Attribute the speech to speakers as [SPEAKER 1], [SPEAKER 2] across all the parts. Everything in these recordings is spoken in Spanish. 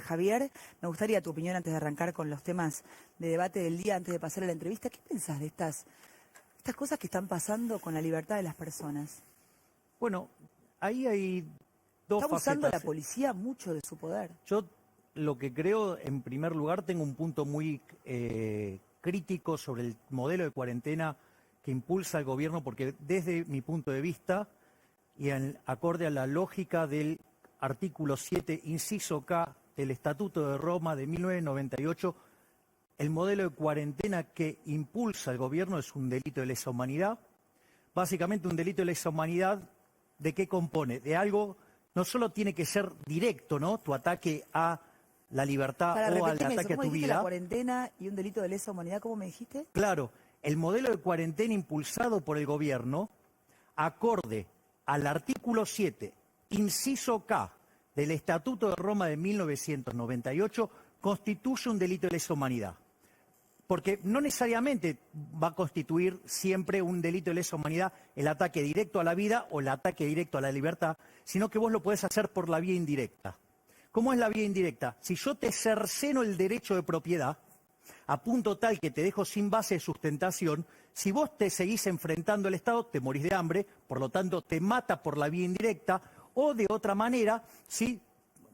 [SPEAKER 1] Javier, me gustaría tu opinión antes de arrancar con los temas de debate del día, antes de pasar a la entrevista. ¿Qué pensás de estas cosas que están pasando con la libertad de las personas?
[SPEAKER 2] Bueno, ahí hay dos
[SPEAKER 1] Está
[SPEAKER 2] facetas.
[SPEAKER 1] usando la policía mucho de su poder.
[SPEAKER 2] Yo lo que creo, en primer lugar, tengo un punto muy crítico sobre el modelo de cuarentena que impulsa el gobierno, porque desde mi punto de vista, y acorde a la lógica del artículo 7, inciso K, del Estatuto de Roma de 1998, el modelo de cuarentena que impulsa el gobierno es un delito de lesa humanidad. Básicamente un delito de lesa humanidad, ¿de qué compone? De algo, no solo tiene que ser directo, ¿no? Tu ataque a la libertad o al ataque a tu vida.
[SPEAKER 1] La cuarentena y un delito de lesa humanidad, ¿cómo me dijiste?
[SPEAKER 2] Claro, el modelo de cuarentena impulsado por el gobierno, acorde al artículo 7, inciso K, del Estatuto de Roma de 1998, constituye un delito de lesa humanidad. Porque no necesariamente va a constituir siempre un delito de lesa humanidad el ataque directo a la vida o el ataque directo a la libertad, sino que vos lo podés hacer por la vía indirecta. ¿Cómo es la vía indirecta? Si yo te cerceno el derecho de propiedad, a punto tal que te dejo sin base de sustentación, si vos te seguís enfrentando al Estado, te morís de hambre, por lo tanto te mata por la vía indirecta, o de otra manera, si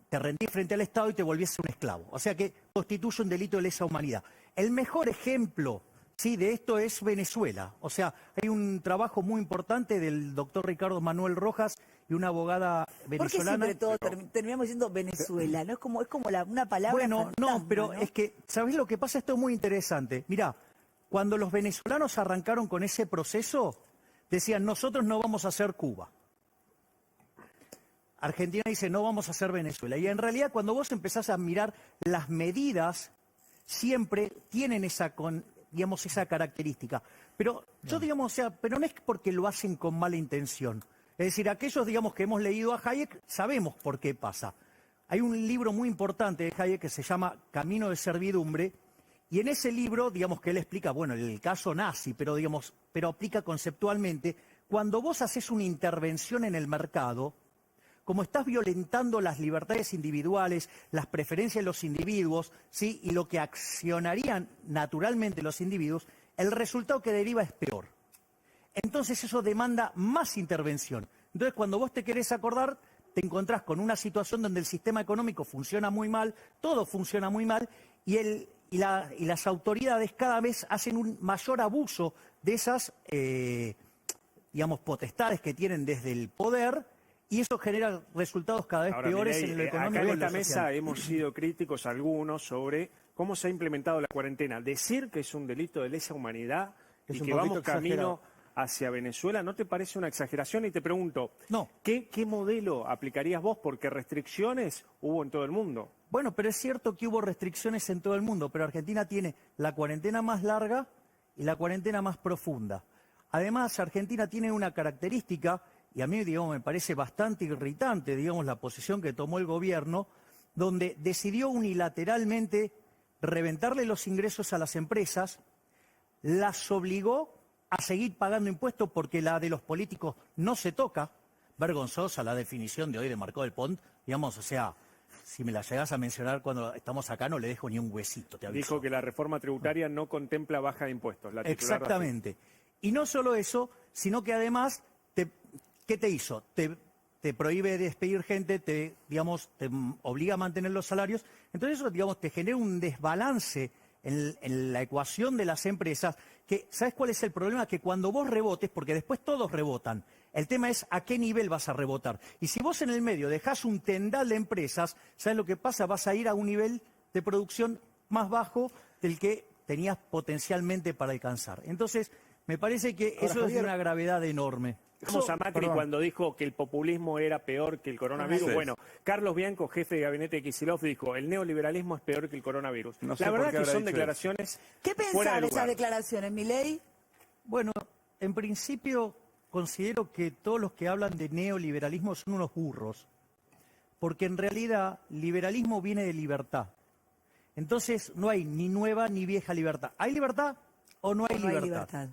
[SPEAKER 2] te rendís frente al Estado y te volvés un esclavo. O sea que constituye un delito de lesa humanidad. El mejor ejemplo, sí, de esto es Venezuela. O sea, hay un trabajo muy importante del doctor Ricardo Manuel Rojas y una abogada venezolana.
[SPEAKER 1] ¿Por qué siempre todo terminamos diciendo Venezuela? ¿No? Es como una palabra
[SPEAKER 2] Bueno,
[SPEAKER 1] fantasma,
[SPEAKER 2] no, pero
[SPEAKER 1] ¿no?
[SPEAKER 2] es que, ¿sabés lo que pasa? Esto es muy interesante. Mirá, cuando los venezolanos arrancaron con ese proceso, decían, nosotros no vamos a ser Cuba. Argentina dice, no vamos a ser Venezuela. Y en realidad, cuando vos empezás a mirar las medidas, siempre tienen esa característica. Pero pero no es porque lo hacen con mala intención. Es decir, aquellos, que hemos leído a Hayek, sabemos por qué pasa. Hay un libro muy importante de Hayek que se llama Camino de Servidumbre, y en ese libro, que él explica, bueno, el caso nazi, pero aplica conceptualmente, cuando vos haces una intervención en el mercado, como estás violentando las libertades individuales, las preferencias de los individuos, ¿sí? Y lo que accionarían naturalmente los individuos, el resultado que deriva es peor. Entonces eso demanda más intervención. Entonces cuando vos te querés acordar, te encontrás con una situación donde el sistema económico funciona muy mal, todo funciona muy mal, y las autoridades cada vez hacen un mayor abuso de esas, potestades que tienen desde el poder. Y eso genera resultados cada vez peores en lo económico.
[SPEAKER 3] Acá en esta mesa hemos sido críticos algunos sobre cómo se ha implementado la cuarentena. Decir que es un delito de lesa humanidad y que vamos camino hacia Venezuela, ¿no te parece una exageración? Y te pregunto,
[SPEAKER 2] no.
[SPEAKER 3] ¿Qué modelo aplicarías vos? Porque restricciones hubo en todo el mundo.
[SPEAKER 2] Bueno, pero es cierto que hubo restricciones en todo el mundo, pero Argentina tiene la cuarentena más larga y la cuarentena más profunda. Además, Argentina tiene una característica, y a mí, me parece bastante irritante, la posición que tomó el gobierno, donde decidió unilateralmente reventarle los ingresos a las empresas, las obligó a seguir pagando impuestos porque la de los políticos no se toca. Vergonzosa la definición de hoy de Marcó del Pont, si me la llegás a mencionar cuando estamos acá no le dejo ni un huesito, te aviso.
[SPEAKER 3] Dijo que la reforma tributaria no contempla baja de impuestos.
[SPEAKER 2] Exactamente. Y no solo eso, sino que además, ¿qué te hizo? Te prohíbe despedir gente, te obliga a mantener los salarios. Entonces eso, te genera un desbalance en la ecuación de las empresas, que, ¿sabes cuál es el problema? Que cuando vos rebotes, porque después todos rebotan, el tema es a qué nivel vas a rebotar. Y si vos en el medio dejás un tendal de empresas, ¿sabes lo que pasa? Vas a ir a un nivel de producción más bajo del que tenías potencialmente para alcanzar. Entonces, me parece que eso es de una gravedad enorme.
[SPEAKER 3] Vamos a Macri cuando dijo que el populismo era peor que el coronavirus. Bueno, Carlos Bianco, jefe de gabinete de Kicillof, dijo el neoliberalismo es peor que el coronavirus. La verdad que son declaraciones.
[SPEAKER 1] ¿Qué pensás de esas declaraciones, Milei?
[SPEAKER 2] Bueno, en principio considero que todos los que hablan de neoliberalismo son unos burros, porque en realidad liberalismo viene de libertad. Entonces no hay ni nueva ni vieja libertad. ¿Hay libertad o no hay libertad?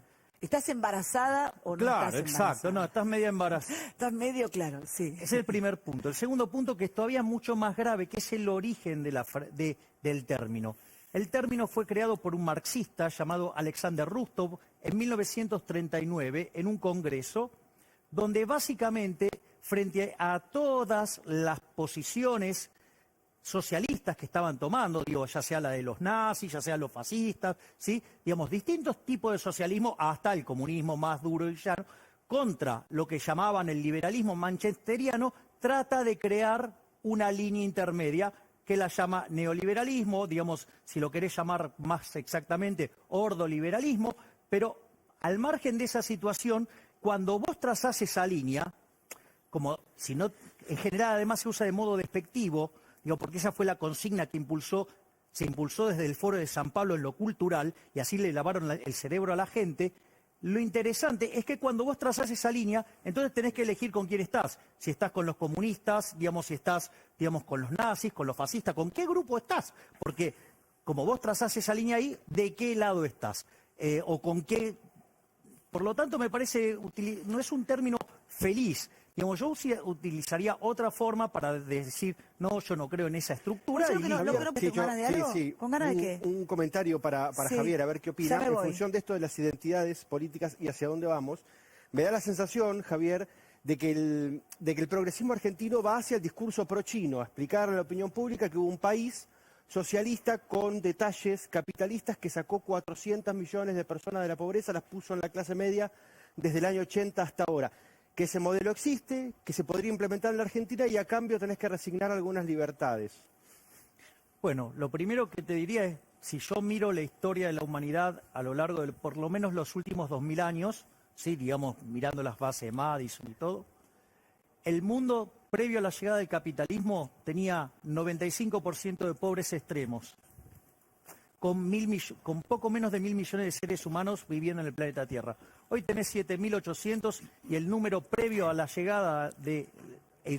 [SPEAKER 1] ¿Estás embarazada o no
[SPEAKER 2] Claro,
[SPEAKER 1] estás embarazada?
[SPEAKER 2] exacto, no, estás media embarazada.
[SPEAKER 1] Estás medio claro, sí.
[SPEAKER 2] Ese es el primer punto. El segundo punto, que es todavía mucho más grave, que es el origen del término. El término fue creado por un marxista llamado Alexander Rustov en 1939 en un congreso donde básicamente, frente a todas las posiciones socialistas que estaban tomando, digo, ya sea la de los nazis, ya sea los fascistas, ¿sí? Digamos, distintos tipos de socialismo, hasta el comunismo más duro y llano, contra lo que llamaban el liberalismo manchesteriano, trata de crear una línea intermedia que la llama neoliberalismo, digamos, si lo querés llamar más exactamente, ordoliberalismo, pero al margen de esa situación, cuando vos trazás esa línea, como si no, en general además se usa de modo despectivo, digo, porque esa fue la consigna que se impulsó desde el Foro de San Pablo en lo cultural, y así le lavaron el cerebro a la gente. Lo interesante es que cuando vos trazás esa línea, entonces tenés que elegir con quién estás. Si estás con los comunistas, digamos, si estás, digamos, con los nazis, con los fascistas, ¿con qué grupo estás? Porque como vos trazás esa línea ahí, ¿de qué lado estás? O con qué... Por lo tanto, me parece, no es un término feliz. Digamos, yo utilizaría otra forma para decir, no, yo no creo en esa estructura.
[SPEAKER 1] Yo creo que no creo que ¿con ganas de algo?
[SPEAKER 4] Sí.
[SPEAKER 1] ¿Con ganas de qué?
[SPEAKER 4] Un comentario para
[SPEAKER 1] Sí.
[SPEAKER 4] Javier, a ver qué opina.
[SPEAKER 1] Ya me
[SPEAKER 4] En
[SPEAKER 1] voy.
[SPEAKER 4] función de esto de las identidades políticas y hacia dónde vamos, me da la sensación, Javier, de que el progresismo argentino va hacia el discurso pro-chino, a explicar a la opinión pública que hubo un país socialista con detalles capitalistas que sacó 400 millones de personas de la pobreza, las puso en la clase media desde el año 80 hasta ahora. Que ese modelo existe, que se podría implementar en la Argentina y a cambio tenés que resignar algunas libertades.
[SPEAKER 2] Bueno, lo primero que te diría es, si yo miro la historia de la humanidad a lo largo de por lo menos los últimos 2000 años, sí, digamos, mirando las bases de Madison y todo, el mundo previo a la llegada del capitalismo tenía 95% de pobres extremos, con poco menos de 1.000 millones de seres humanos viviendo en el planeta Tierra. Hoy tenés 7.800 y el número previo a la llegada del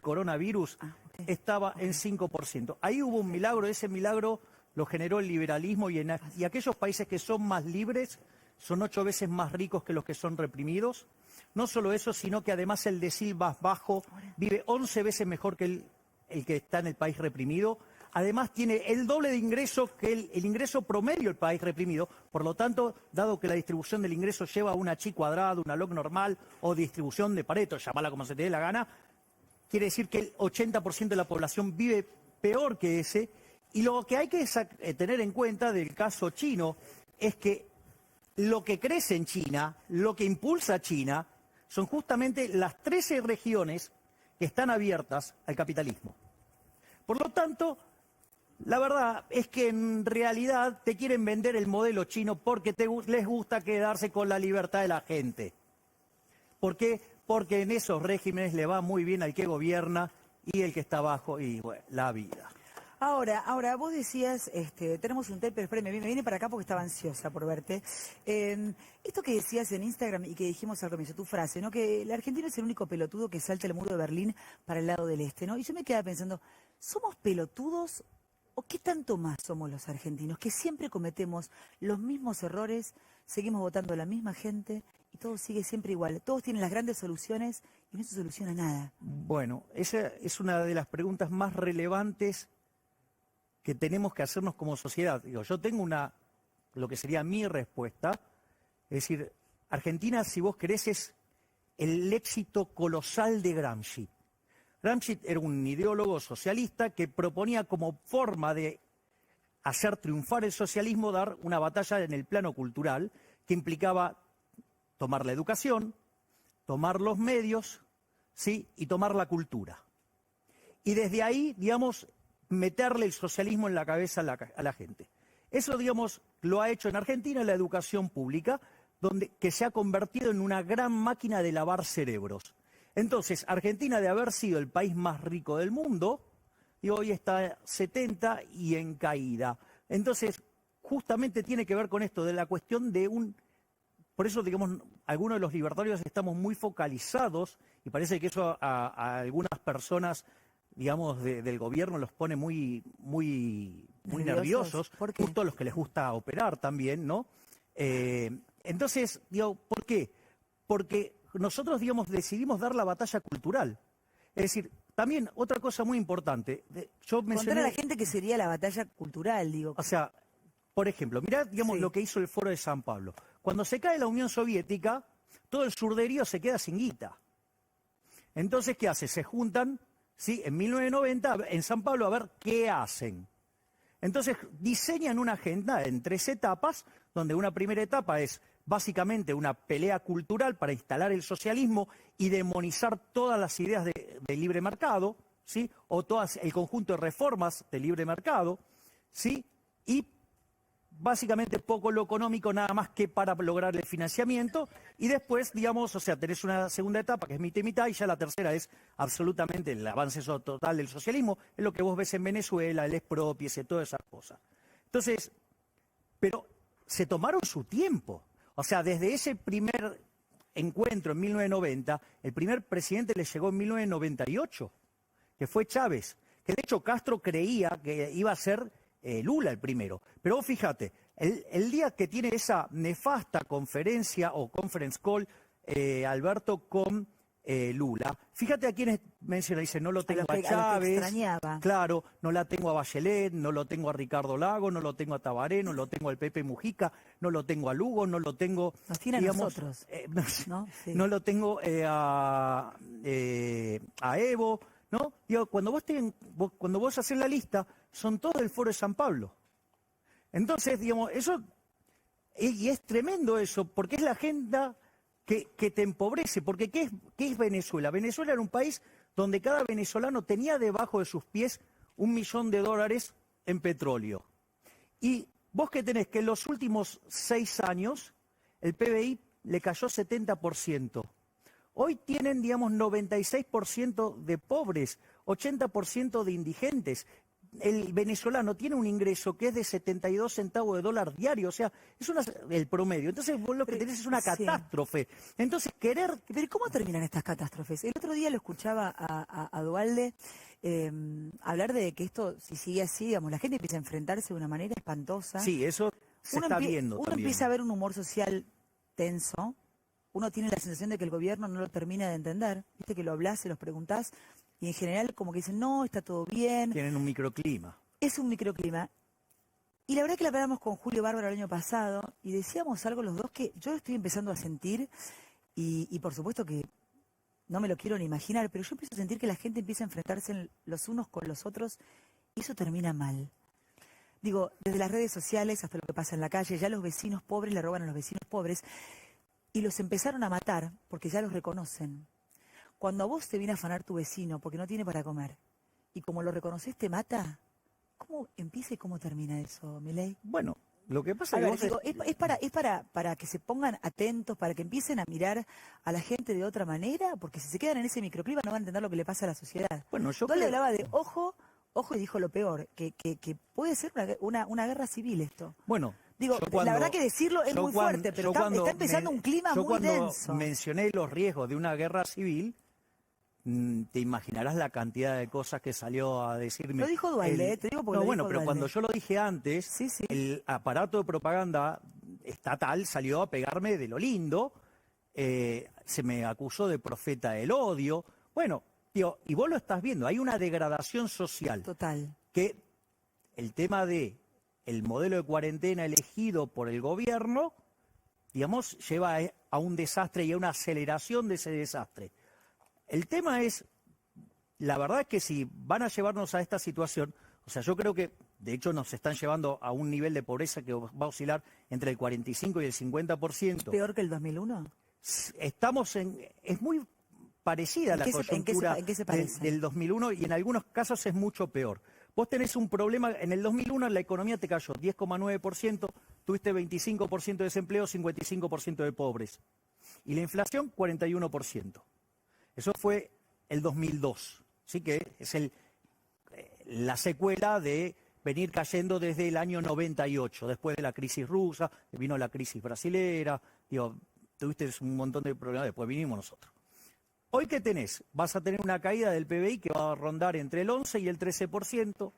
[SPEAKER 2] coronavirus estaba en 5%. Ahí hubo un milagro, ese milagro lo generó el liberalismo y aquellos países que son más libres son 8 veces más ricos que los que son reprimidos. No solo eso, sino que además el decil más bajo vive 11 veces mejor que el que está en el país reprimido. Además tiene el doble de ingresos que el ingreso promedio del país reprimido. Por lo tanto, dado que la distribución del ingreso lleva a una chi cuadrada, una log normal o distribución de Pareto, llamala como se te dé la gana, quiere decir que el 80% de la población vive peor que ese. Y lo que hay que tener en cuenta del caso chino es que lo que crece en China, lo que impulsa a China, son justamente las 13 regiones que están abiertas al capitalismo. Por lo tanto, la verdad es que en realidad te quieren vender el modelo chino porque les gusta quedarse con la libertad de la gente. ¿Por qué? Porque en esos regímenes le va muy bien al que gobierna y el que está abajo y bueno, la vida.
[SPEAKER 1] Ahora, vos decías, tenemos un té, pero espérame, me viene para acá porque estaba ansiosa por verte. Esto que decías en Instagram y que dijimos al comienzo, tu frase, ¿no? Que el argentino es el único pelotudo que salta el muro de Berlín para el lado del este, ¿no? Y yo me quedaba pensando, ¿somos pelotudos o qué tanto más somos los argentinos? Que siempre cometemos los mismos errores, seguimos votando a la misma gente y todo sigue siempre igual. Todos tienen las grandes soluciones y no se soluciona nada.
[SPEAKER 2] Bueno, esa es una de las preguntas más relevantes que tenemos que hacernos como sociedad. Digo, yo tengo lo que sería mi respuesta, es decir, Argentina, si vos querés, es el éxito colosal de Gramsci. Gramsci era un ideólogo socialista que proponía como forma de hacer triunfar el socialismo, dar una batalla en el plano cultural, que implicaba tomar la educación, tomar los medios, ¿sí? Y tomar la cultura. Y desde ahí, digamos, meterle el socialismo en la cabeza a la gente. Eso, digamos, lo ha hecho en Argentina la educación pública, que se ha convertido en una gran máquina de lavar cerebros. Entonces, Argentina, de haber sido el país más rico del mundo, y hoy está 70 y en caída. Entonces, justamente tiene que ver con esto, de la cuestión de Por eso, digamos, algunos de los libertarios estamos muy focalizados, y parece que eso a algunas personas, digamos, del gobierno los pone muy nerviosos,
[SPEAKER 1] ¿Por qué?
[SPEAKER 2] justo a los que les gusta operar también, ¿no? Entonces, digo, ¿por qué? Porque nosotros, digamos, decidimos dar la batalla cultural. Es decir, también otra cosa muy importante. Yo
[SPEAKER 1] Contar
[SPEAKER 2] mencioné,
[SPEAKER 1] a la gente que sería la batalla cultural, digo.
[SPEAKER 2] o sea, por ejemplo, mirá, digamos,
[SPEAKER 1] Sí.
[SPEAKER 2] lo que hizo el Foro de San Pablo. Cuando se cae la Unión Soviética, todo el sur de Río se queda sin guita. Entonces, ¿qué hace? Se juntan, ¿sí? En 1990 en San Pablo a ver qué hacen. Entonces diseñan una agenda en 3 etapas, donde una primera etapa es básicamente una pelea cultural para instalar el socialismo y demonizar todas las ideas de libre mercado, ¿sí? O todas el conjunto de reformas de libre mercado, ¿sí? Y básicamente poco lo económico, nada más que para lograr el financiamiento. Y después, digamos, o sea, tenés una segunda etapa que es mitad y mitad, y ya la tercera es absolutamente el avance total del socialismo. Es lo que vos ves en Venezuela, el expropiese, todas esas cosas. Entonces, pero se tomaron su tiempo. O sea, desde ese primer encuentro en 1990, el primer presidente le llegó en 1998, que fue Chávez. Que de hecho Castro creía que iba a ser Lula el primero. Pero vos fíjate, el día que tiene esa nefasta conferencia o conference call, Alberto con Lula, fíjate a quienes menciona, dice, no lo tengo a
[SPEAKER 1] los que
[SPEAKER 2] Chávez,
[SPEAKER 1] extrañaba.
[SPEAKER 2] claro, no la tengo a Bachelet, no lo tengo a Ricardo Lago, no lo tengo a Tabaré, no lo tengo al Pepe Mujica, no lo tengo a Lugo, no lo tengo...
[SPEAKER 1] Nos tiene a nosotros, ¿no? Sí.
[SPEAKER 2] No lo tengo a Evo, ¿no? Digo, cuando vos haces la lista, son todos del Foro de San Pablo. Entonces, digamos, eso, y es tremendo eso, porque es la agenda que te empobrece, porque ¿qué es Venezuela? Venezuela era un país donde cada venezolano tenía debajo de sus pies $1 millón en petróleo. Y vos que tenés que en los últimos 6 años el PBI le cayó 70%. Hoy tienen, digamos, 96% de pobres, 80% de indigentes. El venezolano tiene un ingreso que es de 72 centavos de dólar diario, o sea, es el promedio. Entonces vos lo que tenés es una catástrofe. Entonces querer...
[SPEAKER 1] Pero ¿cómo terminan estas catástrofes? El otro día lo escuchaba a Duhalde hablar de que esto, si sigue así, digamos, la gente empieza a enfrentarse de una manera espantosa.
[SPEAKER 2] Sí, eso se está viendo
[SPEAKER 1] uno
[SPEAKER 2] también.
[SPEAKER 1] empieza a ver un humor social tenso. Uno tiene la sensación de que el gobierno no lo termina de entender. Viste que lo hablas, se los preguntás, y en general como que dicen, no, está todo bien.
[SPEAKER 2] Tienen un microclima.
[SPEAKER 1] Es un microclima. Y la verdad que la hablamos con Julio Bárbaro el año pasado, y decíamos algo los dos que yo estoy empezando a sentir, y por supuesto que no me lo quiero ni imaginar, pero yo empiezo a sentir que la gente empieza a enfrentarse los unos con los otros, y eso termina mal. Digo, desde las redes sociales hasta lo que pasa en la calle, ya los vecinos pobres le roban a los vecinos pobres, y los empezaron a matar porque ya los reconocen. Cuando a vos te viene a afanar tu vecino porque no tiene para comer, y como lo reconoces te mata, ¿cómo empieza y cómo termina eso, Milei?
[SPEAKER 2] Bueno, lo que pasa
[SPEAKER 1] A
[SPEAKER 2] es
[SPEAKER 1] ver,
[SPEAKER 2] que
[SPEAKER 1] digo, es para que se pongan atentos, para que empiecen a mirar a la gente de otra manera, porque si se quedan en ese microclima no van a entender lo que le pasa a la sociedad.
[SPEAKER 2] Bueno, yo
[SPEAKER 1] No le
[SPEAKER 2] creo...
[SPEAKER 1] hablaba de ojo y dijo lo peor, que puede ser una guerra civil esto.
[SPEAKER 2] Bueno,
[SPEAKER 1] Digo, la verdad que decirlo es muy fuerte, pero está empezando un clima muy denso.
[SPEAKER 2] Cuando mencioné los riesgos de una guerra civil, te imaginarás la cantidad de cosas que salió a decirme.
[SPEAKER 1] Lo dijo Duhalde, te digo porque
[SPEAKER 2] no,
[SPEAKER 1] lo
[SPEAKER 2] bueno,
[SPEAKER 1] dijo
[SPEAKER 2] pero
[SPEAKER 1] Duhalde.
[SPEAKER 2] cuando yo lo dije antes,
[SPEAKER 1] Sí, sí.
[SPEAKER 2] el aparato de propaganda estatal salió a pegarme de lo lindo, se me acusó de profeta del odio. Bueno, tío, y vos lo estás viendo, hay una degradación social.
[SPEAKER 1] Total.
[SPEAKER 2] Que el tema de el modelo de cuarentena elegido por el gobierno, digamos, lleva a un desastre y a una aceleración de ese desastre. El tema es, la verdad es que si van a llevarnos a esta situación, o sea, yo creo que, de hecho, nos están llevando a un nivel de pobreza que va a oscilar entre el 45 y el 50%.
[SPEAKER 1] ¿Peor que el 2001?
[SPEAKER 2] Es muy parecida a la coyuntura
[SPEAKER 1] ¿En qué se parece?
[SPEAKER 2] del 2001 y en algunos casos es mucho peor. Vos tenés un problema, en el 2001 la economía te cayó 10,9%, tuviste 25% de desempleo, 55% de pobres. Y la inflación, 41%. Eso fue el 2002, ¿sí? Que es la secuela de venir cayendo desde el año 98, después de la crisis rusa, vino la crisis brasilera, digo, tuviste un montón de problemas, después vinimos nosotros. Hoy, ¿qué tenés? Vas a tener una caída del PBI que va a rondar entre el 11 y el 13%.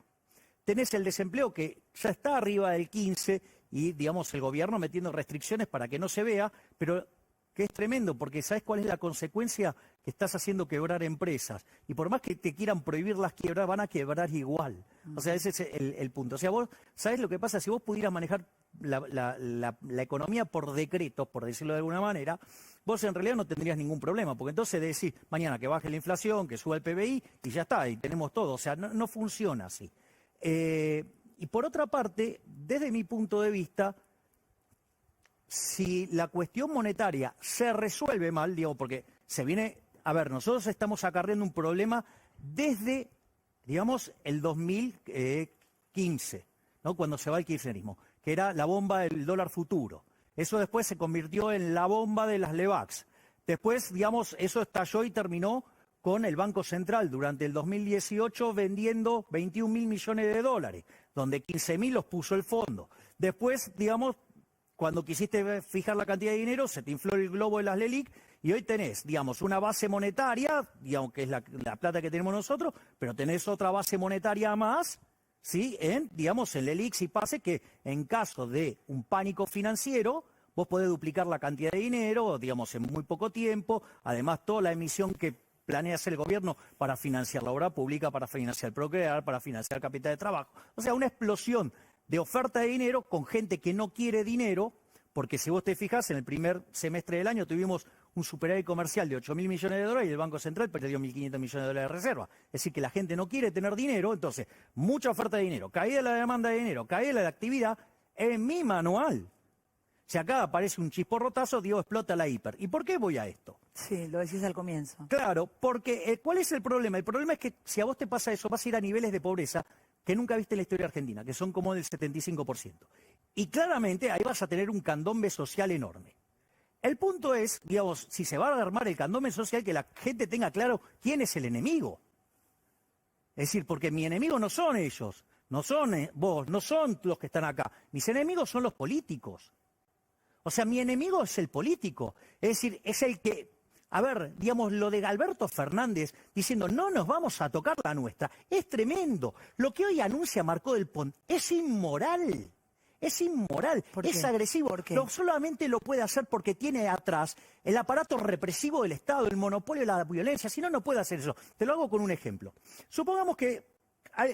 [SPEAKER 2] Tenés el desempleo que ya está arriba del 15% y, digamos, el gobierno metiendo restricciones para que no se vea, pero que es tremendo, porque ¿sabes cuál es la consecuencia? Que estás haciendo quebrar empresas. Y por más que te quieran prohibir las quiebras, van a quebrar igual. O sea, ese es el punto. O sea, vos, ¿sabés lo que pasa? Si vos pudieras manejar la economía por decreto, por decirlo de alguna manera, vos en realidad no tendrías ningún problema, porque entonces decís mañana que baje la inflación, que suba el PBI, y ya está, y tenemos todo. O sea, no funciona así. Y por otra parte, desde mi punto de vista, si la cuestión monetaria se resuelve mal, digo, porque se viene, a ver, nosotros estamos acarreando un problema desde, digamos, el 2015, ¿no? Cuando se va el kirchnerismo, que era la bomba del dólar futuro. Eso después se convirtió en la bomba de las LEVAX. Después, digamos, eso estalló y terminó con el Banco Central durante el 2018 vendiendo 21.000 millones de dólares, donde 15.000 los puso el fondo. Después, digamos, cuando quisiste fijar la cantidad de dinero, se te infló el globo de las LELIQ y hoy tenés, digamos, una base monetaria, digamos que es la plata que tenemos nosotros, pero tenés otra base monetaria más, ¿sí? Digamos, en LELIQs y PASE, que en caso de un pánico financiero, vos podés duplicar la cantidad de dinero, digamos, en muy poco tiempo. Además, toda la emisión que planea hacer el gobierno para financiar la obra pública, para financiar Procrear, para financiar capital de trabajo. O sea, una explosión de oferta de dinero con gente que no quiere dinero, porque si vos te fijás, en el primer semestre del año tuvimos un superávit comercial de 8.000 millones de dólares y el Banco Central perdió 1.500 millones de dólares de reserva. Es decir, que la gente no quiere tener dinero, entonces, mucha oferta de dinero, caída de la demanda de dinero, caída de la actividad, en mi manual. Si acá aparece un chisporrotazo, digo, explota la hiper. ¿Y por qué voy a esto?
[SPEAKER 1] Sí, lo decís al comienzo.
[SPEAKER 2] Claro, porque ¿cuál es el problema? El problema es que si a vos te pasa eso, vas a ir a niveles de pobreza que nunca viste en la historia argentina, que son como del 75%. Y claramente ahí vas a tener un candombe social enorme. El punto es, digamos, si se va a armar el candombe social, que la gente tenga claro quién es el enemigo. Es decir, porque mi enemigo no son ellos, no son vos, no son los que están acá. Mis enemigos son los políticos. O sea, mi enemigo es el político. Es decir, es el que, a ver, digamos, lo de Alberto Fernández diciendo no nos vamos a tocar la nuestra, es tremendo. Lo que hoy anuncia Marco del Pont es inmoral. Es inmoral, es agresivo.
[SPEAKER 1] ¿Por qué?
[SPEAKER 2] Solamente lo puede hacer porque tiene atrás el aparato represivo del Estado, el monopolio de la violencia. Si no, no puede hacer eso. Te lo hago con un ejemplo. Supongamos que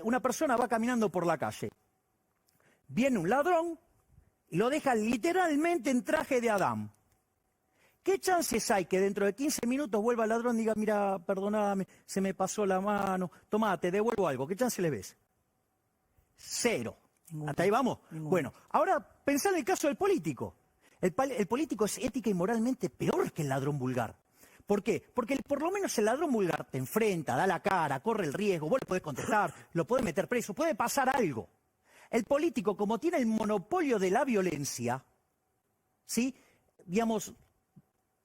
[SPEAKER 2] una persona va caminando por la calle. Viene un ladrón y lo deja literalmente en traje de Adán. ¿Qué chances hay que dentro de 15 minutos vuelva el ladrón y diga, mira, perdóname, se me pasó la mano, tomá, te devuelvo algo? ¿Qué chance le ves? Cero.
[SPEAKER 1] Ninguno.
[SPEAKER 2] ¿Hasta ahí vamos?
[SPEAKER 1] Ninguno.
[SPEAKER 2] Bueno, ahora pensá en el caso del político. El político es ética y moralmente peor que el ladrón vulgar. ¿Por qué? Porque por lo menos el ladrón vulgar te enfrenta, da la cara, corre el riesgo, vos le podés contestar, lo podés meter preso, puede pasar algo. El político, como tiene el monopolio de la violencia, ¿sí? Digamos,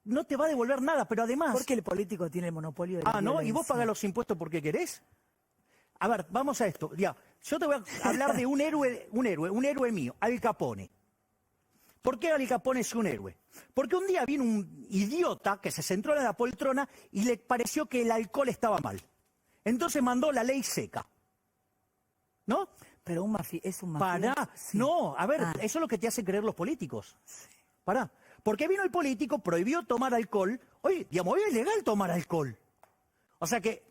[SPEAKER 2] no te va a devolver nada, pero además...
[SPEAKER 1] Porque el político tiene el monopolio de la
[SPEAKER 2] ¿no?
[SPEAKER 1] violencia.
[SPEAKER 2] ¿Y vos pagás los impuestos porque querés? A ver, vamos a esto. Ya, yo te voy a hablar de un héroe mío, Al Capone. ¿Por qué Al Capone es un héroe? Porque un día vino un idiota que se sentó en la poltrona y le pareció que el alcohol estaba mal. Entonces mandó la ley seca. ¿No?
[SPEAKER 1] Pero es un mafioso.
[SPEAKER 2] Pará.
[SPEAKER 1] Sí.
[SPEAKER 2] No, a ver, eso es lo que te hacen creer los políticos. Pará. Porque vino el político, prohibió tomar alcohol. Oye, digamos, hoy es legal tomar alcohol. O sea que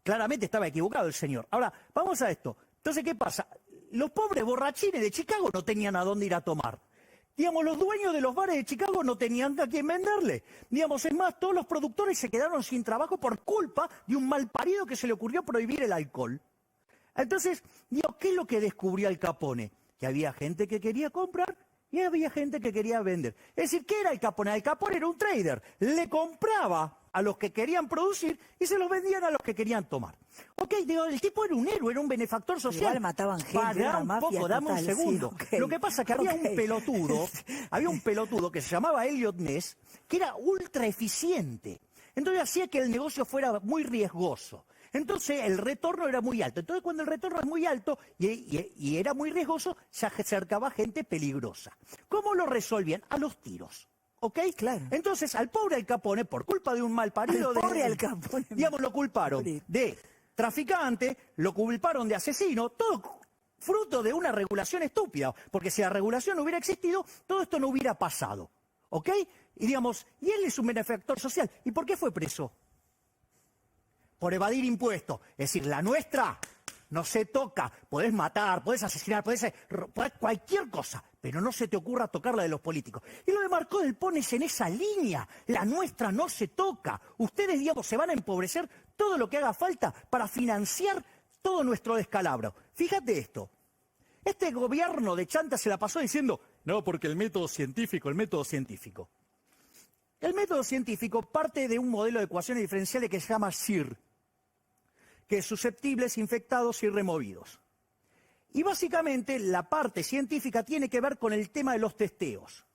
[SPEAKER 2] claramente estaba equivocado el señor. Ahora, vamos a esto. Entonces, ¿qué pasa? Los pobres borrachines de Chicago no tenían a dónde ir a tomar. Digamos, los dueños de los bares de Chicago no tenían a quién venderle. Digamos, es más, todos los productores se quedaron sin trabajo por culpa de un malparido que se le ocurrió prohibir el alcohol. Entonces, digo, ¿qué es lo que descubrió Al Capone? Que había gente que quería comprar y había gente que quería vender. Es decir, ¿qué era Al Capone? Al Capone era un trader. Le compraba a los que querían producir y se los vendían a los que querían tomar. Ok, digo, el tipo era un héroe, era un benefactor social.
[SPEAKER 1] Igual mataban gente,
[SPEAKER 2] Pará
[SPEAKER 1] era
[SPEAKER 2] un
[SPEAKER 1] mafia
[SPEAKER 2] poco, dame un
[SPEAKER 1] total,
[SPEAKER 2] segundo.
[SPEAKER 1] sí, okay.
[SPEAKER 2] Lo que pasa es que había un pelotudo que se llamaba Elliot Ness, que era ultra eficiente. Entonces hacía que el negocio fuera muy riesgoso. Entonces el retorno era muy alto. Entonces cuando el retorno es muy alto y era muy riesgoso, se acercaba gente peligrosa. ¿Cómo lo resolvían? A los tiros. ¿Ok?
[SPEAKER 1] Claro.
[SPEAKER 2] Entonces al pobre Al Capone, por culpa de un mal parido...
[SPEAKER 1] Pobre Al Capone.
[SPEAKER 2] Digamos, lo culparon
[SPEAKER 1] Pobre.
[SPEAKER 2] de traficante, lo culparon de asesino, todo fruto de una regulación estúpida, porque si la regulación no hubiera existido, todo esto no hubiera pasado, ¿ok? Y digamos, y él es un benefactor social. ¿Y por qué fue preso? Por evadir impuestos. Es decir, la nuestra no se toca. Podés matar, podés asesinar, podés cualquier cosa, pero no se te ocurra tocar la de los políticos. Y lo de Marco del Pon es en esa línea. La nuestra no se toca. Ustedes, digamos, se van a empobrecer todo lo que haga falta para financiar todo nuestro descalabro. Fíjate esto. Este gobierno de chanta se la pasó diciendo, no, porque el método científico, el método científico. El método científico parte de un modelo de ecuaciones diferenciales que se llama SIR, que es susceptibles, infectados y removidos. Y básicamente la parte científica tiene que ver con el tema de los testeos.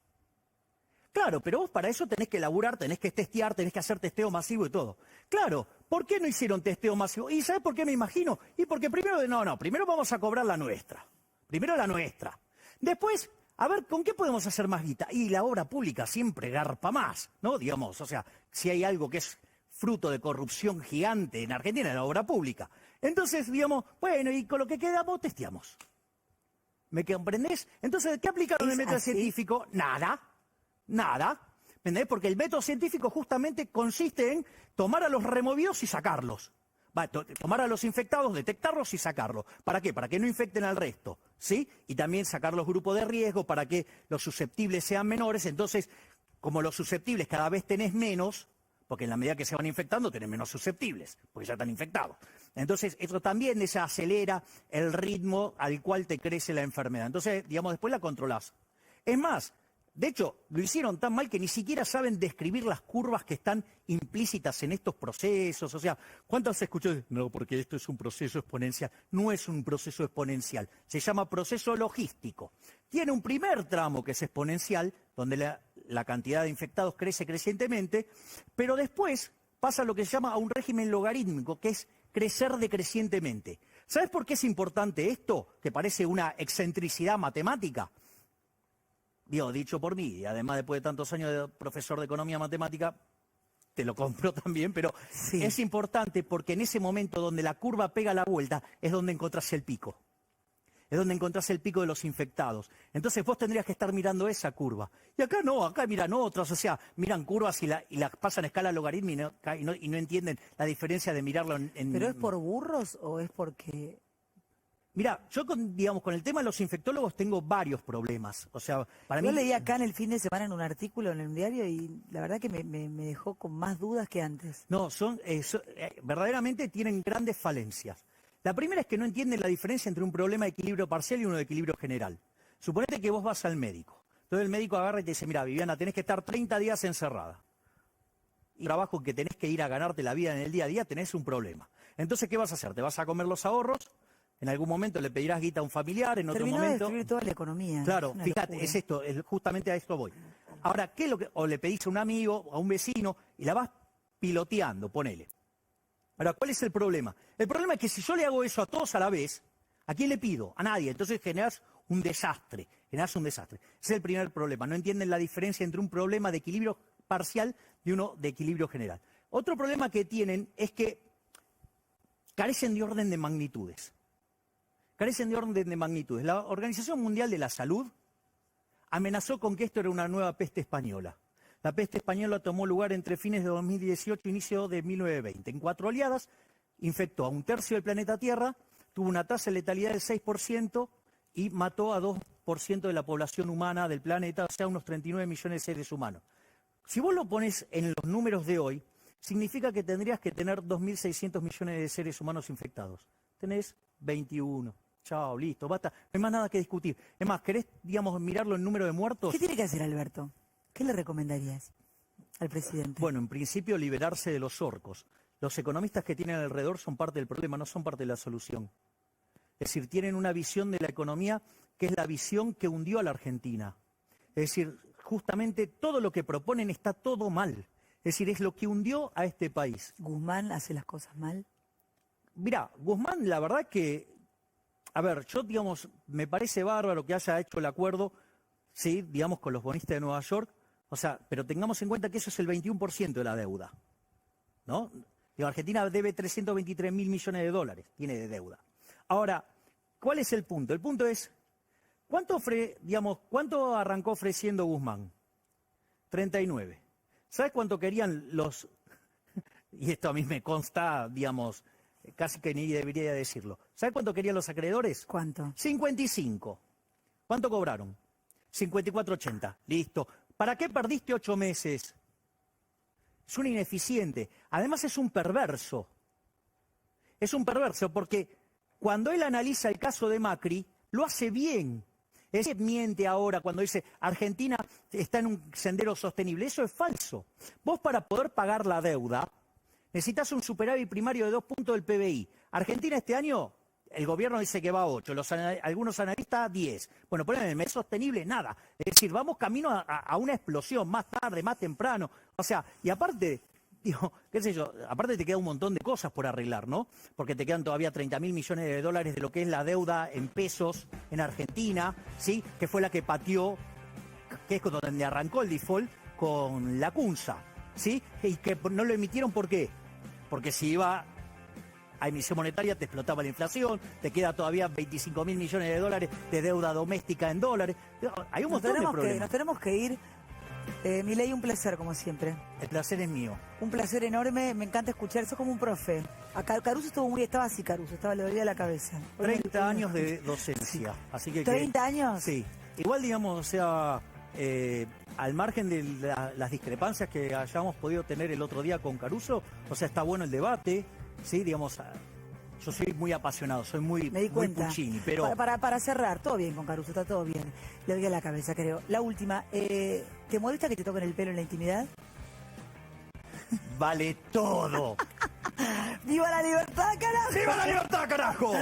[SPEAKER 2] Claro, pero vos para eso tenés que laburar, tenés que testear, tenés que hacer testeo masivo y todo. Claro, ¿por qué no hicieron testeo masivo? ¿Y sabés por qué me imagino? Y porque primero, primero vamos a cobrar la nuestra. Primero la nuestra. Después, a ver, ¿con qué podemos hacer más guita? Y la obra pública siempre garpa más, ¿no? Digamos, o sea, si hay algo que es fruto de corrupción gigante en Argentina, en la obra pública. Entonces, digamos, bueno, y con lo que quedamos, testeamos. ¿Me comprendés? Entonces, ¿qué aplicaron el método científico? Nada. Nada. ¿Entendés? Porque el método científico justamente consiste en tomar a los removidos y sacarlos. Tomar a los infectados, detectarlos y sacarlos. ¿Para qué? Para que no infecten al resto, ¿sí? Y también sacar los grupos de riesgo para que los susceptibles sean menores. Entonces, como los susceptibles cada vez tenés menos, porque en la medida que se van infectando tenés menos susceptibles, porque ya están infectados. Entonces, eso también acelera el ritmo al cual te crece la enfermedad. Entonces, digamos, después la controlás. Es más, de hecho, lo hicieron tan mal que ni siquiera saben describir las curvas que están implícitas en estos procesos. O sea, ¿cuántas escuchó? No, porque esto es un proceso exponencial. No es un proceso exponencial. Se llama proceso logístico. Tiene un primer tramo que es exponencial, donde la cantidad de infectados crece crecientemente, pero después pasa lo que se llama a un régimen logarítmico, que es crecer decrecientemente. ¿Sabes por qué es importante esto? Que parece una excentricidad matemática. Dicho por mí, y además después de tantos años de profesor de economía matemática, te lo compro también, pero sí. Es importante porque en ese momento donde la curva pega la vuelta es donde encontrás el pico. Es donde encontrás el pico de los infectados. Entonces vos tendrías que estar mirando esa curva. Y acá no, acá miran otras, o sea, miran curvas y las pasan a escala logarítmica y no entienden la diferencia de mirarlo en...
[SPEAKER 1] ¿Pero es por burros o es porque...?
[SPEAKER 2] Mira, yo con el tema de los infectólogos tengo varios problemas. O sea, para mí...
[SPEAKER 1] Yo leí acá en el fin de semana en un artículo en el diario y la verdad que me dejó con más dudas que antes.
[SPEAKER 2] No, verdaderamente tienen grandes falencias. La primera es que no entienden la diferencia entre un problema de equilibrio parcial y uno de equilibrio general. Suponete que vos vas al médico. Entonces el médico agarra y te dice, mira, Viviana, tenés que estar 30 días encerrada. Y el trabajo que tenés que ir a ganarte la vida en el día a día, tenés un problema. Entonces, ¿qué vas a hacer? ¿Te vas a comer los ahorros? En algún momento le pedirás guita a un familiar, en otro momento...
[SPEAKER 1] Terminó de destruir toda la economía.
[SPEAKER 2] Claro, fíjate, es esto, justamente a esto voy. Ahora, ¿qué es lo que...? O le pedís a un amigo, a un vecino, y la vas piloteando, ponele. Ahora, ¿cuál es el problema? El problema es que si yo le hago eso a todos a la vez, ¿a quién le pido? A nadie. Entonces generás un desastre. Ese es el primer problema. No entienden la diferencia entre un problema de equilibrio parcial y uno de equilibrio general. Otro problema que tienen es que carecen de orden de magnitudes. Carecen de orden de magnitudes. La Organización Mundial de la Salud amenazó con que esto era una nueva peste española. La peste española tomó lugar entre fines de 2018 e inicio de 1920. En 4 oleadas, infectó a 1/3 del planeta Tierra, tuvo una tasa de letalidad del 6% y mató a 2% de la población humana del planeta, o sea, unos 39 millones de seres humanos. Si vos lo pones en los números de hoy, significa que tendrías que tener 2.600 millones de seres humanos infectados. Tenés 21. Chao, listo, basta. No hay más nada que discutir. Es más, ¿querés, mirarlo en número de muertos?
[SPEAKER 1] ¿Qué tiene que hacer Alberto? ¿Qué le recomendarías al presidente?
[SPEAKER 2] Bueno, en principio liberarse de los orcos. Los economistas que tienen alrededor son parte del problema, no son parte de la solución. Es decir, tienen una visión de la economía que es la visión que hundió a la Argentina. Es decir, justamente todo lo que proponen está todo mal. Es decir, es lo que hundió a este país.
[SPEAKER 1] ¿Guzmán hace las cosas mal?
[SPEAKER 2] Mirá, Guzmán, la verdad que... A ver, yo, me parece bárbaro que haya hecho el acuerdo, sí, con los bonistas de Nueva York, o sea, pero tengamos en cuenta que eso es el 21% de la deuda, ¿no? Argentina debe 323.000 millones de dólares, tiene de deuda. Ahora, ¿cuál es el punto? El punto es, ¿cuánto arrancó ofreciendo Guzmán? 39. ¿Sabes cuánto querían los... Y esto a mí me consta, digamos, casi que ni debería decirlo. ¿Sabes cuánto querían los acreedores?
[SPEAKER 1] ¿Cuánto?
[SPEAKER 2] 55. ¿Cuánto cobraron? 54.80. Listo. ¿Para qué perdiste 8 meses? Es un ineficiente. Además es un perverso. Es un perverso porque cuando él analiza el caso de Macri, lo hace bien. Él miente ahora cuando dice Argentina está en un sendero sostenible. Eso es falso. Vos para poder pagar la deuda necesitas un superávit primario de 2 puntos del PBI. Argentina este año, el gobierno dice que va a 8, algunos analistas 10. Bueno, poneme, ¿es sostenible? Nada. Es decir, vamos camino a una explosión, más tarde, más temprano. O sea, y aparte, digo, qué sé yo, aparte te queda un montón de cosas por arreglar, ¿no? Porque te quedan todavía 30.000 millones de dólares de lo que es la deuda en pesos en Argentina, ¿sí? Que fue la que pateó, que es donde arrancó el default con la CUNSA, ¿sí? Y que no lo emitieron, ¿por qué? Porque si iba a emisión monetaria te explotaba la inflación, te queda todavía 25.000 millones de dólares de deuda doméstica en dólares. Hay un montón de problemas.
[SPEAKER 1] Nos tenemos que ir. Milei, un placer como siempre.
[SPEAKER 2] El placer es mío.
[SPEAKER 1] Un placer enorme, me encanta escuchar, sos como un profe. Acá Caruso estaba así, Caruso, le dolía la cabeza.
[SPEAKER 2] 30 años de docencia. Así que,
[SPEAKER 1] ¿30 años?
[SPEAKER 2] Sí. Igual, digamos, o sea, al margen de las discrepancias que hayamos podido tener el otro día con Caruso, o sea, está bueno el debate, sí, digamos, yo soy muy apasionado, soy muy Puccini, pero...
[SPEAKER 1] Para cerrar, todo bien con Caruso, está todo bien. Le doy a la cabeza, creo. La última, ¿te molesta que te toquen el pelo en la intimidad?
[SPEAKER 2] Vale todo.
[SPEAKER 1] ¡Viva la libertad, carajo!
[SPEAKER 2] ¡Viva la libertad, carajo!